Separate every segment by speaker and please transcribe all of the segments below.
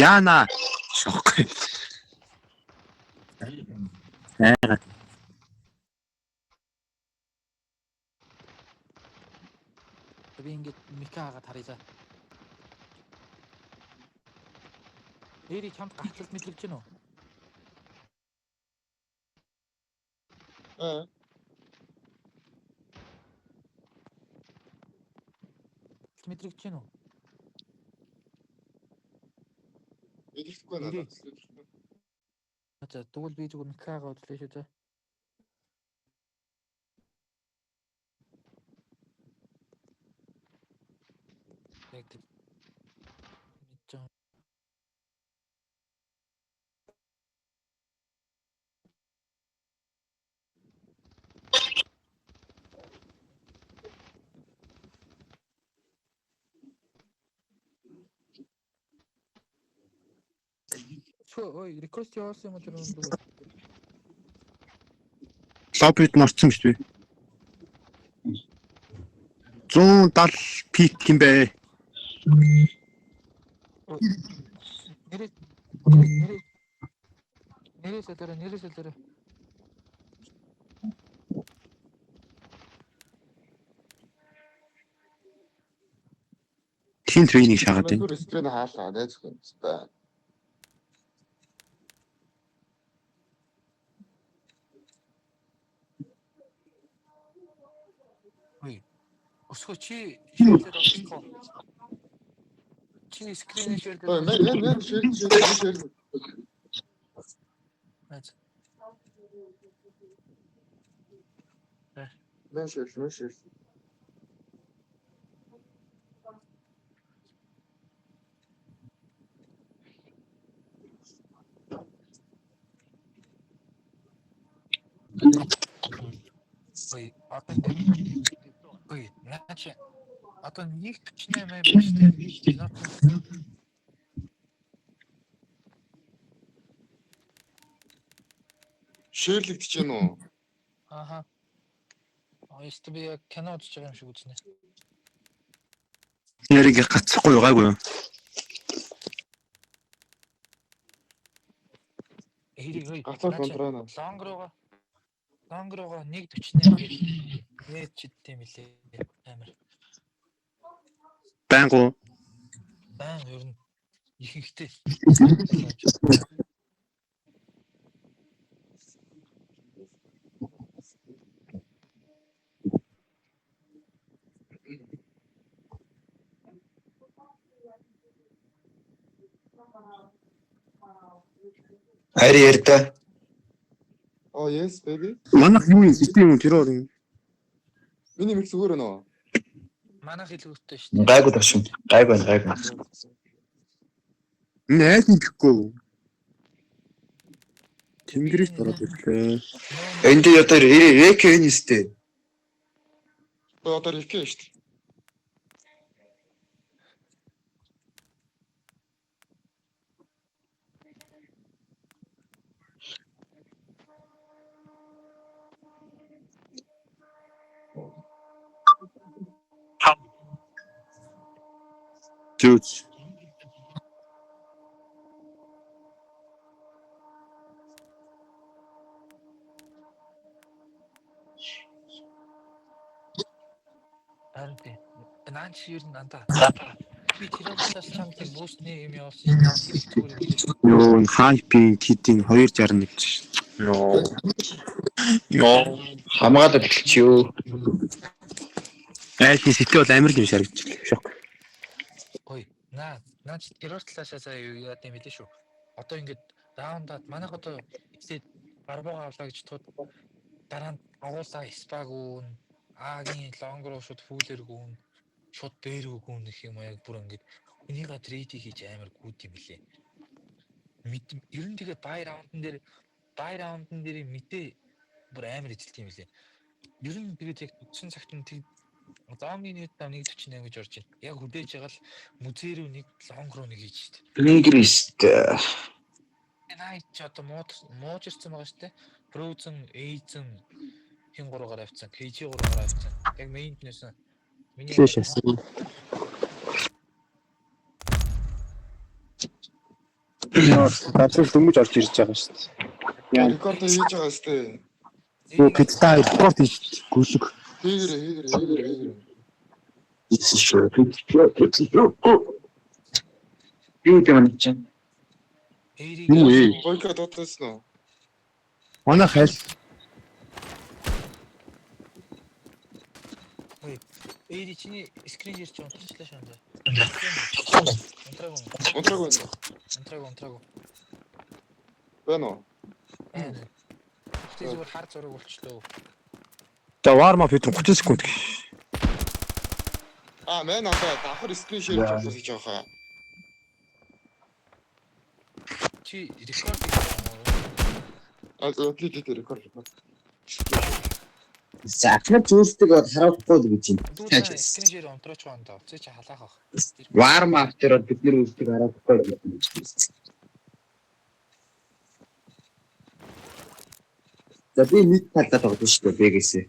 Speaker 1: Яна. Шок.
Speaker 2: Би ингээд Микагаад харъя. Эрийг хамт гахалт мэдрэгч гэнэ үү? Мэдрэгч гэнэ үү?
Speaker 3: Эдихгүй надад.
Speaker 2: За тэгвэл би зүгээр Микагаа үзлээ шүү дээ. Яг тийм. Мэдээ. Ой, реквест явуулсан юм уу тэр нэг?
Speaker 1: Лоббид марцсан шүү дээ. 170 пик юм бэ.
Speaker 2: Нэрээс.
Speaker 1: Тим трейнинг шахаад байна.
Speaker 3: Тэр скрин хаалаа нэ зөвхөн байна.
Speaker 2: Ой. Өсгөө чи шилдээд авчихгүй. Чи скрин шилдээд.
Speaker 3: Ой, мен шилдээд.
Speaker 2: Ач.
Speaker 3: Мен шилдээд.
Speaker 2: Ой, наач. Одоо 1.48 байна шүү дээ.
Speaker 3: Ширлэгдэж гэнэ үү?
Speaker 2: Аха. Яст би кино үзэж байгаа юм шиг үзнэ.
Speaker 1: Нэрийг гацхгүй байгаагүй юу?
Speaker 2: Эрийг
Speaker 3: Гацаад контрона.
Speaker 2: Лонгроо 1.48 гэж нээж чидтэй юм лээ. Амар.
Speaker 1: Байнгу.
Speaker 2: Байн ер нь их ихтэй.
Speaker 4: Ари ярта.
Speaker 3: Oh yes baby.
Speaker 1: Манайх юу юм систем юм тэр өөр юм.
Speaker 3: Миний микс зүгээр нөө.
Speaker 2: Манайх илүүртэй шүү дээ.
Speaker 4: Гайгүй тавшин. Гайгүй.
Speaker 1: Найс нэхгүй. Тэнгэрээс ороод ирлээ.
Speaker 4: Энд одоо рек энэ сте.
Speaker 3: Одоо рекэ шүү дээ.
Speaker 1: Зүз.
Speaker 2: Арди. Наач ер нь андаа. Би тэрээс чамд буусны юм явуулсан.
Speaker 1: Йоо, хайпинг китинг 261 шүү. Йоо.
Speaker 4: Хамгаалал эхэлчихё.
Speaker 1: Айлын сэтэ бол амар юм шаргаж. Шок.
Speaker 2: Ой, наач тэрээс талаашаа юу яа гэм хэлээ шүү. Одоо ингээд раундаад манайх одоо ихтэй барбага авлаа гэж тууд дараа нь агуулаа спагүүн Агийн лонгроо шууд фүүлэргүүн шууд бэргүүн гэх юм яг бүр ингээд энийга трейд хийж амар гүд юм лээ. Ер нь тэгээ бай раундн дээр мэдээ бүр амар эзэлт юм лээ. Ер нь тэгээд яг үтсэн цагт нь зомгийн нийт 1.48 гэж орж байна. Яг хүлээж байгаа л музерүү нэг лонгроо нэг хийж штэ.
Speaker 4: Ингрист.
Speaker 2: Найт ч одоо муужирсан байгаа штэ. Frozen, Aizen хин 3-аар авцсан, KG 3-аар авцсан. Яг мейнтнээс миний
Speaker 1: Флэш яасан. Тасал дөнгөж орж ирж байгаа шүү дээ. Яа.
Speaker 3: Рекорд хийж байгаа сте.
Speaker 1: Юу пицта рекорд хийж гүшиг.
Speaker 3: Хийгэрээ.
Speaker 4: Юу юм чинь?
Speaker 1: Юу вэ?
Speaker 3: Бойко дотсон уу?
Speaker 1: Манай хайл.
Speaker 2: Эри чиний скрин шир чи унтарчлаа шаанда. Унтраагүй.
Speaker 3: Байна уу?
Speaker 2: Зүгээр хар зураг болчлоо.
Speaker 1: За варма Петр 30 секунд.
Speaker 3: Мэн одоо давхар скрин шеэр хийж байгаа хаа.
Speaker 2: Чи рекорд хийх юм уу?
Speaker 3: Рекорд.
Speaker 4: Захнаа зүйлсдэг бол харуулахгүй л гэж байна.
Speaker 2: Скрин шир унтраач байгаа даа. Чи халаах ах.
Speaker 4: Warm after бид нэр үйлсдэг харуулахгүй л гэж байна. За би нэг талдаа тоглож шүү дээ бэгээсээ.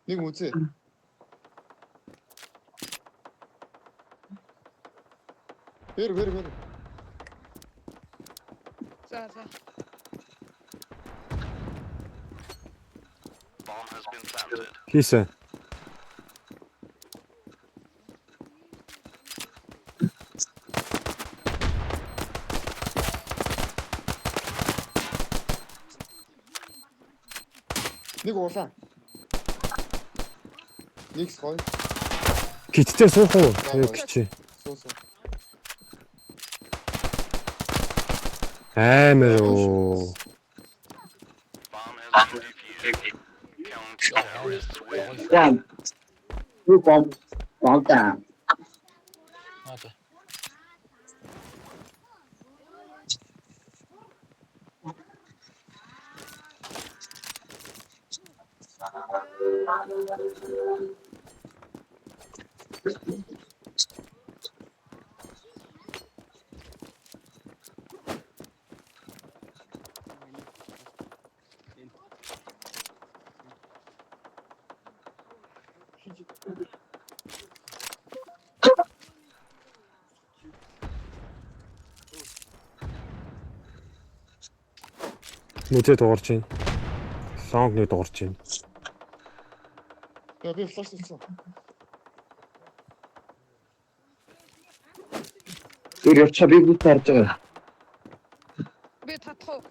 Speaker 3: Нэг үзээ. Хэр.
Speaker 5: За.
Speaker 1: Хийсэн.
Speaker 3: Нэг уулаа. Нэг сой.
Speaker 1: Киттэй суух уу? Кичи.
Speaker 3: Суу.
Speaker 1: Амар уу.
Speaker 4: За. Юу бомбаа.
Speaker 2: Наа.
Speaker 1: Нүдээ дуурж байна. Лонгны дуурж байна.
Speaker 3: Би флаш хийсэн.
Speaker 4: Тэр явчаа би бүгд харж байгаа.
Speaker 5: Би татах уу?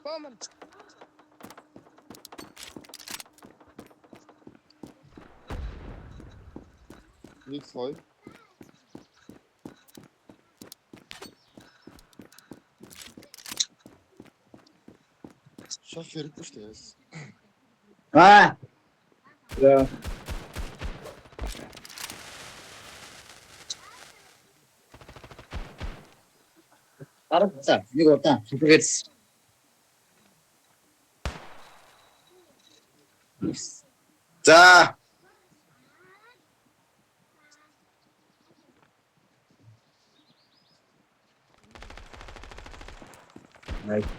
Speaker 5: Бомб.
Speaker 3: Нэг сой. Шаф хэрэггүй шүү дээ.
Speaker 4: За. Аргаца нэг удаа сүлгээс. За.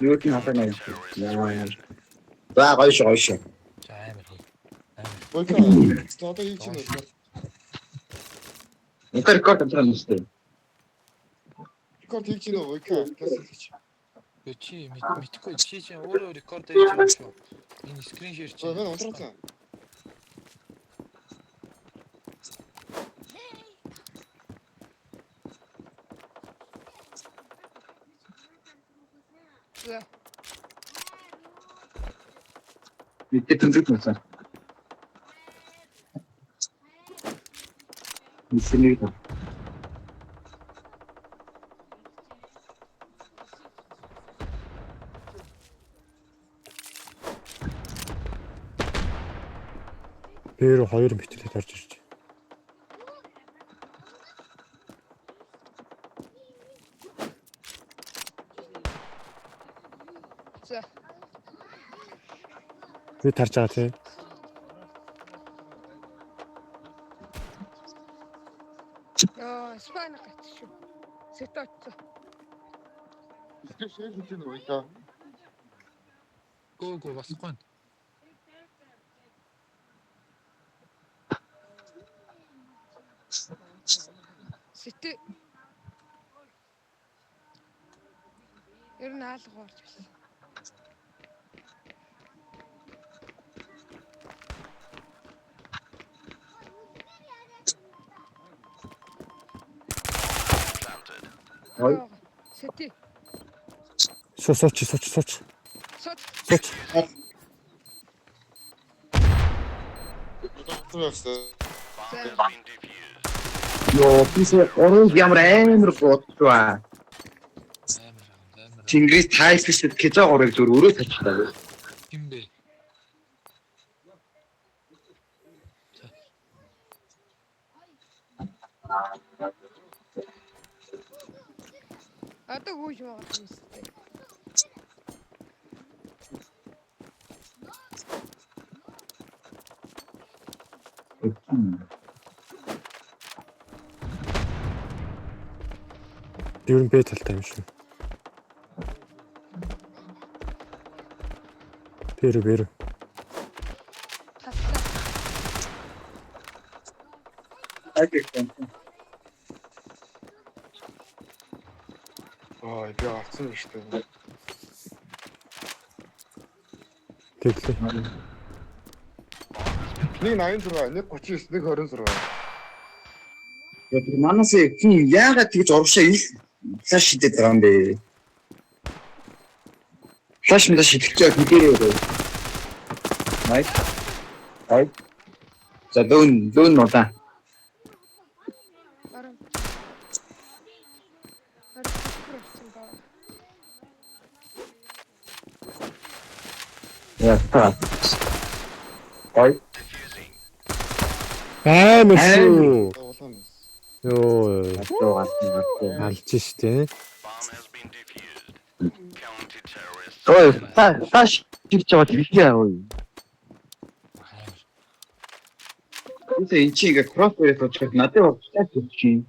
Speaker 4: Юу тийм хатана юм. За гоё шүү.
Speaker 2: За амар.
Speaker 3: Бойко. Одоо хийж чинь үү?
Speaker 4: Рекорд амтраа нүстэй.
Speaker 3: Рекорд хийж чинь үү? Бойко.
Speaker 2: Чи мэдхгүй чи өөрөө рекорд хийж байгаа шүү. Энэ скрин шир чи.
Speaker 3: Мен унтраасан.
Speaker 5: За.
Speaker 4: Мэдээ тэнцэх байсан. Мисэнийд.
Speaker 1: Пэро 2 метрээр орж ирж. Би тарж байгаа тий.
Speaker 5: Спайн гат шүү. Сэтоц.
Speaker 3: Шээ хийж байна уу та?
Speaker 2: Гөө басахгүй.
Speaker 5: Сэтэ. Ер нь аалга орж байсан.
Speaker 4: Ой.
Speaker 5: Сэтэ.
Speaker 1: Сууч.
Speaker 5: Сот.
Speaker 3: Төвөөсөө.
Speaker 4: Ёо, бис оранж ямар амар бодлоо. Чингис тайфс гэж орог зүр өрөө тавьчихлаа.
Speaker 2: Хин бэ?
Speaker 5: Одоо гүйж байгаа юм сте.
Speaker 1: Ер нь бэ талтай юм шүү. Бэр.
Speaker 5: Татлаа.
Speaker 3: Аа, би авсан шүү дээ.
Speaker 1: Тэглээ.
Speaker 3: Нэг 86, нэг 39, нэг 26.
Speaker 4: Яг манаас хин яагаад тэгж урагшаа их флаш шидэт байгаа юм бэ? Флаш мэдээ шидэхгүй хэдээрээ. Найс. Ай. За дүүн нутаа.
Speaker 5: Баран.
Speaker 4: Яа, та. Ой.
Speaker 1: Амар шүү.
Speaker 3: Улаан.
Speaker 1: Йоо,
Speaker 4: Атгаа.
Speaker 1: алж штэ.
Speaker 4: Ой, флаш шидэж байгаа тийхээ ой. Энэ чигээ кроссфит очих надад болчихлаа чи.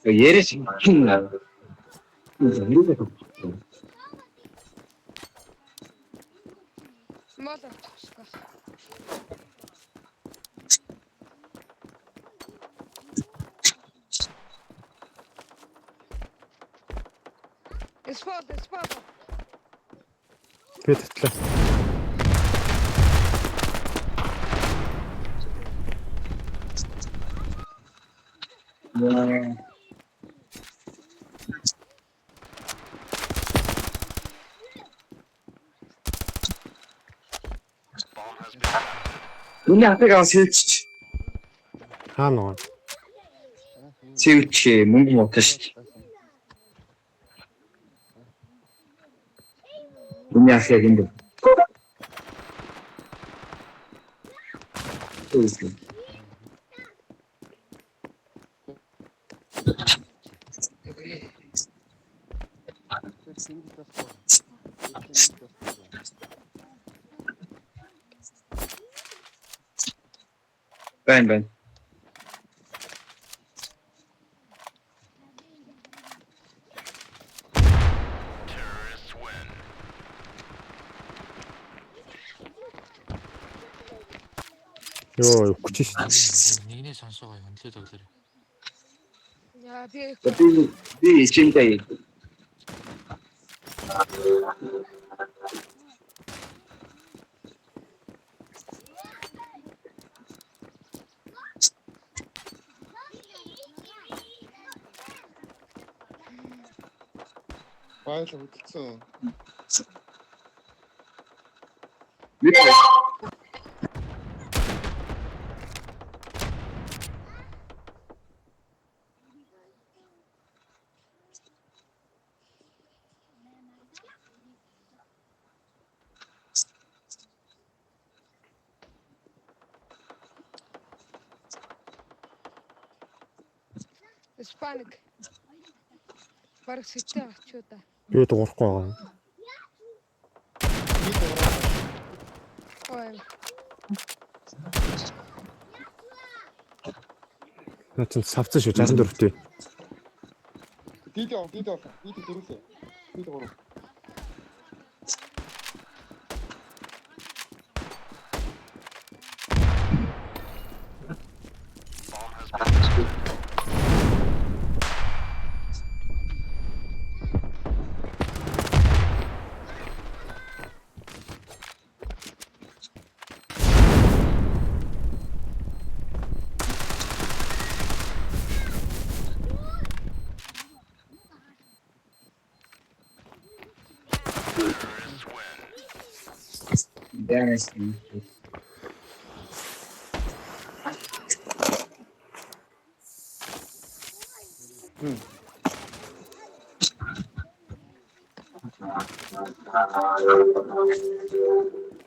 Speaker 4: Яриш хин.
Speaker 5: Мол авчихсан. Эсфол.
Speaker 1: Би татлаа.
Speaker 4: Үний хатаг сэлч.
Speaker 1: Хаана нөө?
Speaker 4: Сэлч мөнгө мотож. Үний хатаг ингэ. Бэн.
Speaker 1: Йоо, хүч штэ.
Speaker 2: Нэгний сонсоогоо өнлөөд өглөө.
Speaker 5: Яа би
Speaker 4: Би чинтэй.
Speaker 3: Баялаг хөдөлсөн.
Speaker 5: Испаник. Бараг сэтэ авчуу да.
Speaker 1: Би дуурахгүй байгаа.
Speaker 5: Ой.
Speaker 1: Наа чинь савцсан шүү 64-тэй.
Speaker 3: Дид дөрөвлөө. Дид гурав.
Speaker 4: Дэнэс.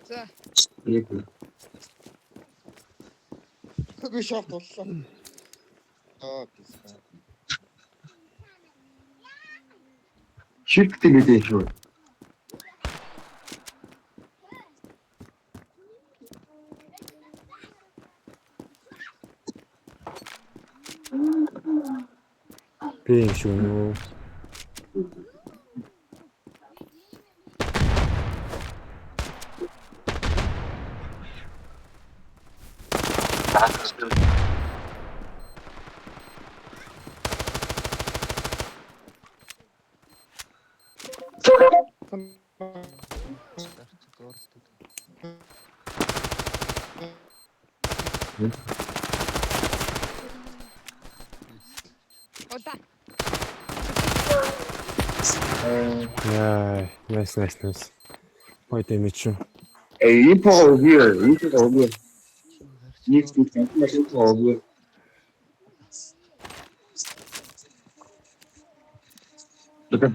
Speaker 5: За.
Speaker 4: Ийм.
Speaker 3: Би шорт боллоо. Гэсэн.
Speaker 4: Shift мэдээ шүү.
Speaker 1: Би юм шүү.
Speaker 5: Ода.
Speaker 1: Яа, nice. Ой дэмэж шүү.
Speaker 4: Info here. Next to info over. But the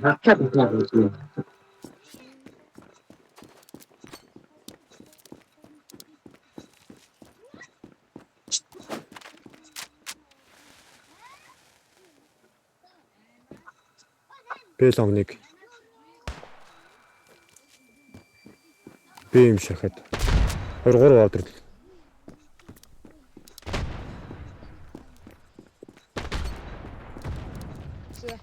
Speaker 1: Бэл омныг. Би юм шахаад. 23 ордер.
Speaker 5: За.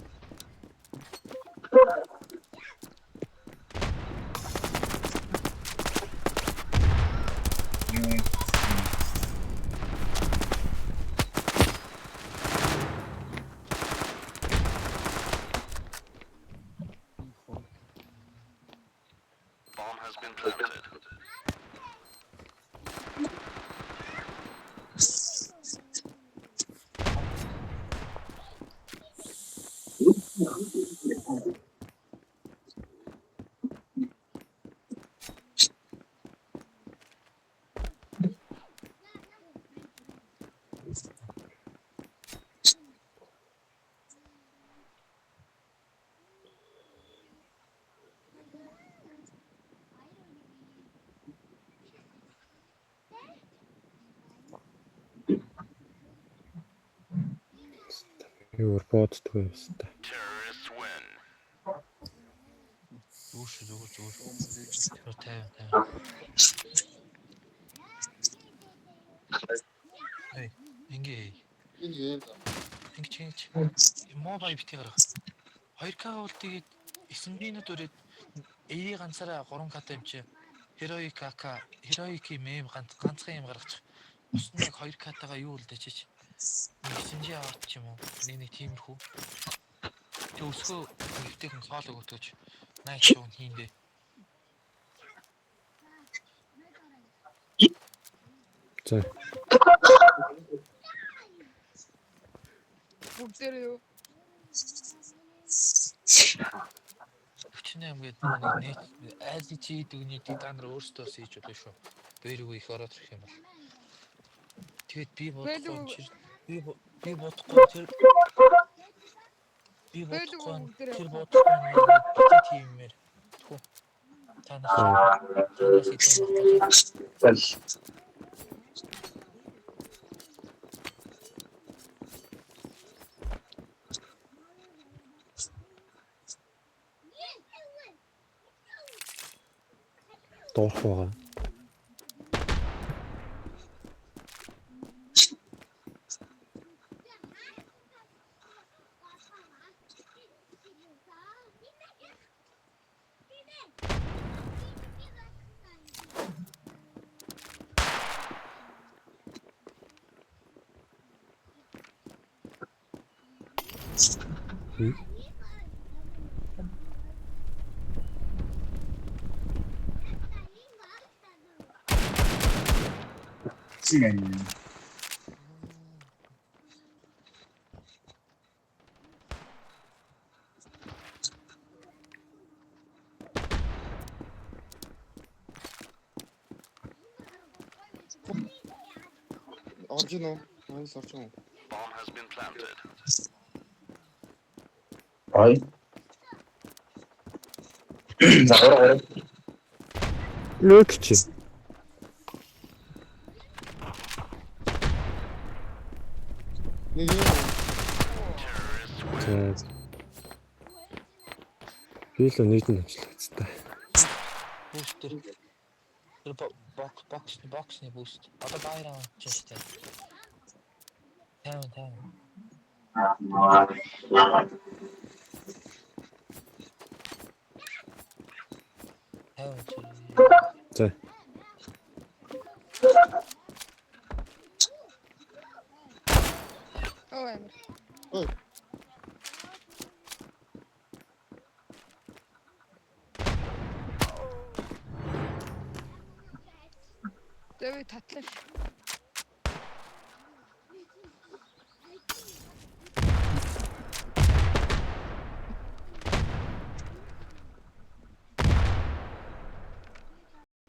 Speaker 1: Юу боддгоо юм та.
Speaker 2: Зүгээр. Тайван. Эй, ингэж мобай бити гарга. 2К бол тэгээд 9-ийн дүрээд эй ганцаараа 3К юм чи. Heroic мем ганцхан юм гаргачих. Ус нь яг 2К-тайгаа юу л дэчиж. 9G аваад ч юм уу. Нэг тиймэрхүү. Тэг өсгөө гифтийн хоол өгөөч. Найс шоу хийндээ.
Speaker 1: За.
Speaker 5: Бүгдээр юу?
Speaker 2: 48 гэдэг нэг айли чи дүгний та нар өөрсдөө хийж болно шүү. Бэрүү их ороод ирэх юм бол. Тэгээд би бодохгүй тиймэр. Танаас идэх.
Speaker 1: Доорх байгаа.
Speaker 4: Зин.
Speaker 3: Орж ийн үү? Найс орж ийн үү?
Speaker 4: Ой. За ороо.
Speaker 1: Лүк чи.
Speaker 3: Нэг юм.
Speaker 1: За. Бийлөө нийтэн амжилттай.
Speaker 2: Boost тэр. Тэр боксны boost. Одоо байраа чинь штэ. Таа.
Speaker 1: За.
Speaker 5: Оо амар.
Speaker 3: Ой.
Speaker 5: Дэви татлаа.